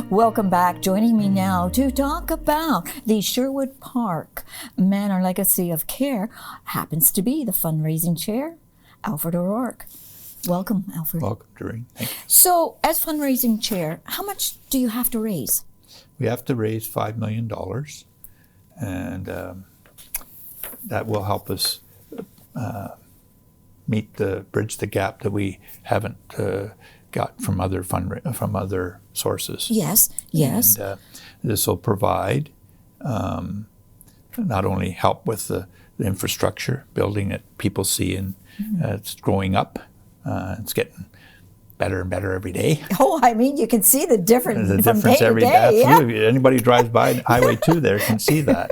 Welcome back. Joining me now to talk about the Sherwood Park Manor Legacy of Care happens to be the fundraising chair, Alfred O'Rourke. Welcome, Alfred. Welcome, Doreen. Thank you. So, as fundraising chair, how much do you have to raise? We have to raise $5 million, and that will help us bridge the gap that we haven't got from other sources. Yes, yes. And this will provide not only help with the infrastructure building that people see, and it's growing up. It's getting better and better every day. Oh, I mean, you can see the difference from difference day every to day. Absolutely. Yeah. Anybody who drives by Highway 2 there can see that,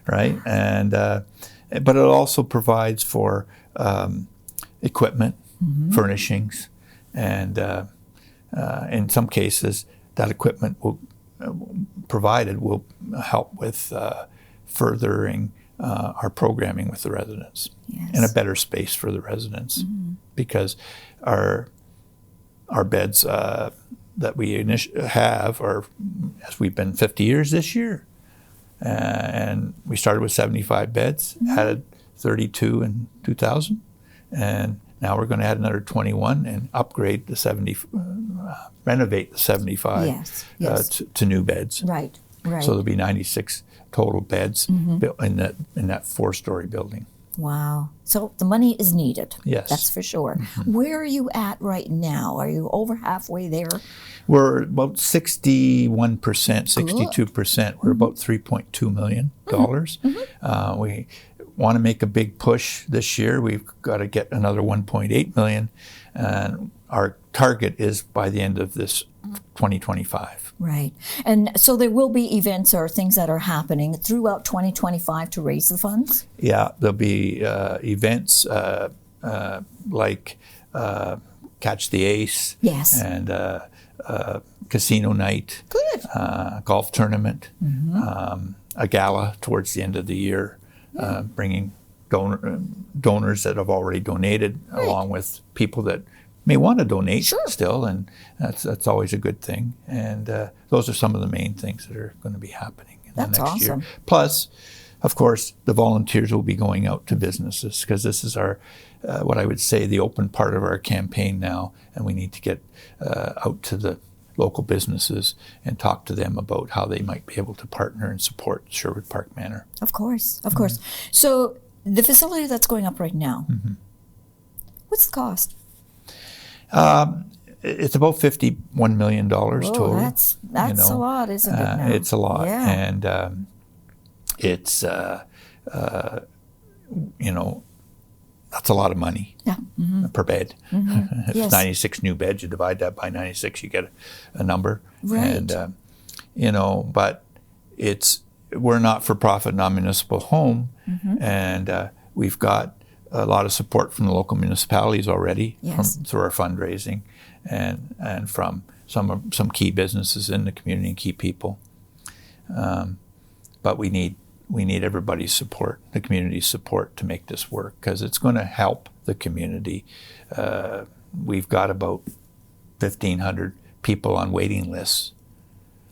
right? And but it also provides for equipment, furnishings, and in some cases, that equipment provided will help with furthering our programming with the residents, and a better space for the residents, because our beds that we have are, as we've been 50 years this year, and we started with 75 beds, added 32 in 2000, and now we're going to add another 21 and upgrade the 70, renovate the 75 to new beds. Right, right. So there'll be 96 total beds built in that 4-story building. Wow. So the money is needed. Yes. That's for sure. Where are you at right now? Are you over halfway there? We're about 61%, 62%. We're about $3.2 million. We want to make a big push this year. We've got to get another $1.8 million. And our target is by the end of this 2025. Right. And so there will be events or things that are happening throughout 2025 to raise the funds? Yeah, there'll be events like Catch the Ace. Yes. And casino night. Good. Golf tournament. A gala towards the end of the year, bringing donors that have already donated, along with people that may want to donate still, and that's always a good thing. And those are some of the main things that are going to be happening in the next year. Plus, of course, the volunteers will be going out to businesses, because this is our, what I would say, the open part of our campaign now, and we need to get out to the local businesses and talk to them about how they might be able to partner and support Sherwood Park Manor. Of course, of course. So the facility that's going up right now, what's the cost? It's about $51 million total. That's a lot, isn't it now? It's a lot. Yeah. And it's, that's a lot of money per bed. If it's 96 new beds, you divide that by 96, you get a number. Right. And, but we're not for profit, non-municipal home, and we've got a lot of support from the local municipalities already through our fundraising, and from some key businesses in the community and key people. But we need everybody's support, the community's support, to make this work, because it's going to help the community. We've got about 1,500 people on waiting lists.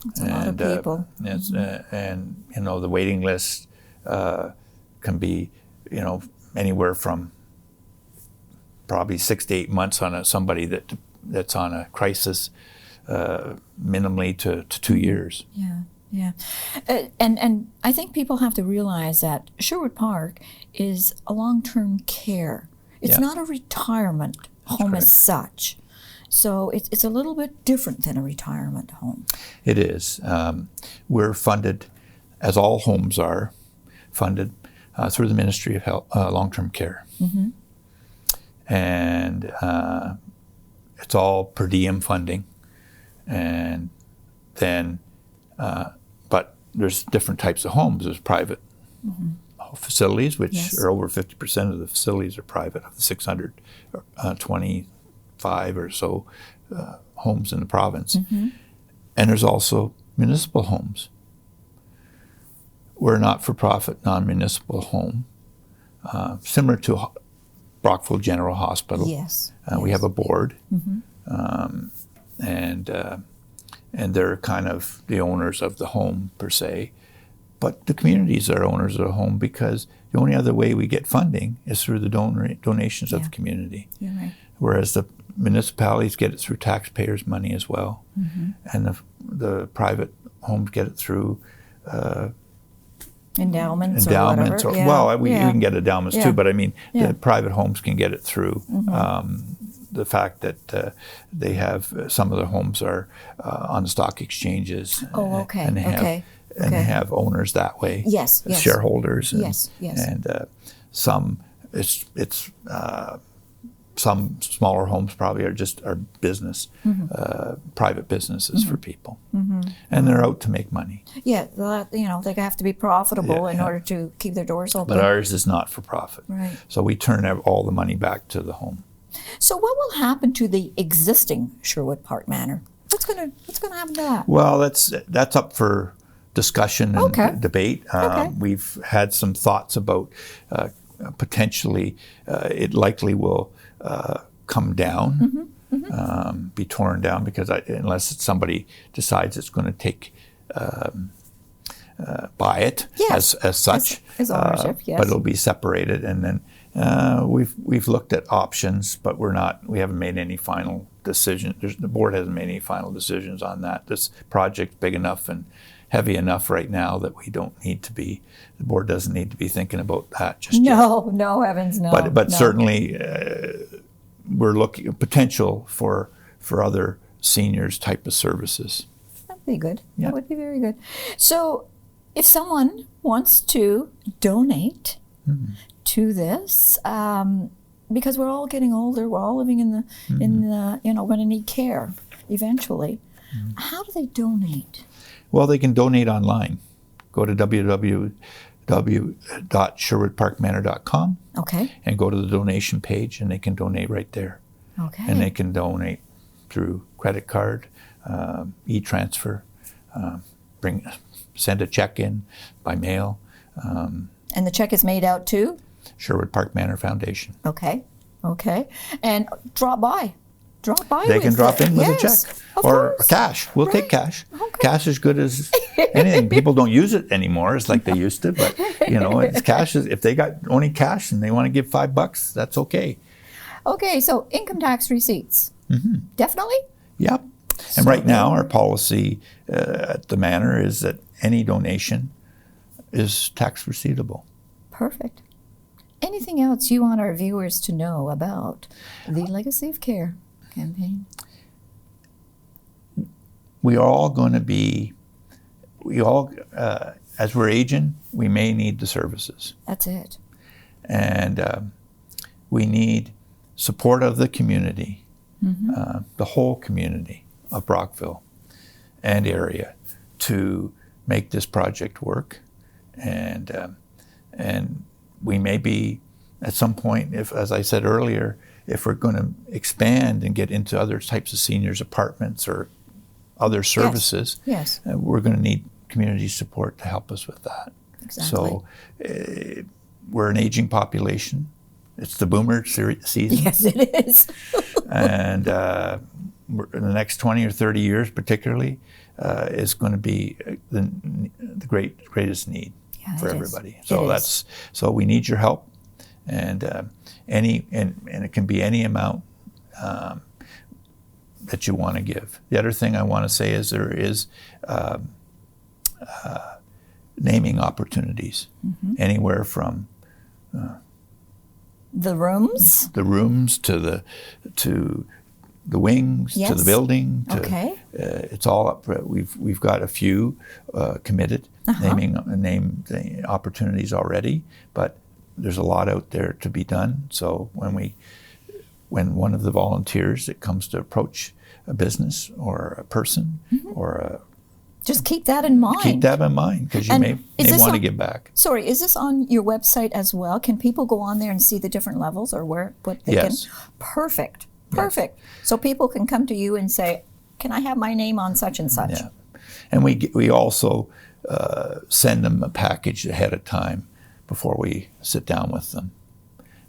That's a lot of people. And the waiting list can be, anywhere from probably 6 to 8 months on somebody that's on a crisis, minimally to 2 years. Yeah. Yeah. And I think people have to realize that Sherwood Park is a long-term care. It's not a retirement home as such. So it's a little bit different than a retirement home. It is. We're funded, as all homes are, funded through the Ministry of Health, Long-Term Care. And it's all per diem funding. And then but there's different types of homes. There's private facilities, which are over 50% of the facilities are private, of the 625 or so homes in the province. And there's also municipal homes. We're a not-for-profit, non-municipal home, similar to Brockville General Hospital. Yes. We have a board, and they're kind of the owners of the home per se. But the communities are owners of the home because the only other way we get funding is through the donations of the community. You're right. Whereas the municipalities get it through taxpayers' money as well, and the private homes get it through endowments or whatever. Well, we can get endowments too, but I mean, the private homes can get it through the fact that they have, some of the homes are on the stock exchanges. Oh, okay. And they have owners that way. Yes. Shareholders. And, yes. And some, some smaller homes probably are business, private businesses for people, and they're out to make money. Yeah, they have to be profitable in order to keep their doors open. But ours is not for profit, right? So we turn all the money back to the home. So what will happen to the existing Sherwood Park Manor? What's going to happen to that? Well, that's up for discussion and debate. We've had some thoughts about potentially it likely will come down, be torn down, because unless somebody decides it's going to take buy it as such, as ownership, but it'll be separated, and then we've looked at options, but we haven't made any final decision. The board hasn't made any final decisions on that. This project's big enough and heavy enough right now that the board doesn't need to be thinking about that just yet. No, heavens, no. But certainly we're looking at potential for other seniors type of services. That'd be good. Yeah. That would be very good. So if someone wants to donate to this, because we're all getting older, we're all living in the going to need care eventually. How do they donate? Well, they can donate online. Go to www.sherwoodparkmanor.com. Okay. And go to the donation page, and they can donate right there. Okay. And they can donate through credit card, e-transfer, send a check in by mail. And the check is made out to? Sherwood Park Manor Foundation. Okay. And drop by. They can drop in with a check or cash. We'll take cash. Okay. Cash is good as anything. People don't use it anymore. It's like they used to, but it's cash. If they got only cash and they want to give $5, that's okay. Okay, so income tax receipts. Definitely? Yep. And right now our policy at the Manor is that any donation is tax receivable. Perfect. Anything else you want our viewers to know about the Legacy of Care campaign? We all going to be, as we're aging, we may need the services. That's it. And we need support of the community, the whole community of Brockville and area, to make this project work. And we may be, at some point, as I said earlier, if we're going to expand and get into other types of seniors apartments or other services, we're going to need community support to help us with that. Exactly. So we're an aging population. It's the boomer season. Yes, it is. And in the next 20 or 30 years particularly is going to be the greatest need for everybody. So we need your help. And it can be any amount that you want to give. The other thing I want to say is there is naming opportunities, anywhere from the rooms to the wings to the building. It's all up. We've got a few committed name opportunities already, but there's a lot out there to be done. So when one of the volunteers that comes to approach a business or a person or just keep that in mind. Keep that in mind, because you may want to give back. Sorry, is this on your website as well? Can people go on there and see the different levels or what they can? Perfect. Yes. So people can come to you and say, can I have my name on such and such? Yeah. And we also send them a package ahead of time before we sit down with them.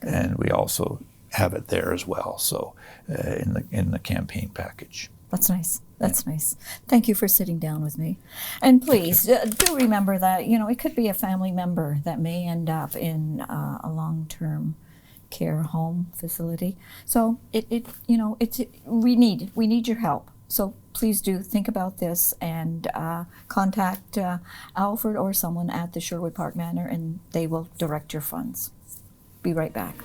Good. And we also have it there as well, so in the campaign package. That's nice. That's nice. Thank you for sitting down with me. And please do remember that, you know, it could be a family member that may end up in a long-term care home facility. So we need your help. So please do think about this and contact Alfred or someone at the Sherwood Park Manor, and they will direct your funds. Be right back.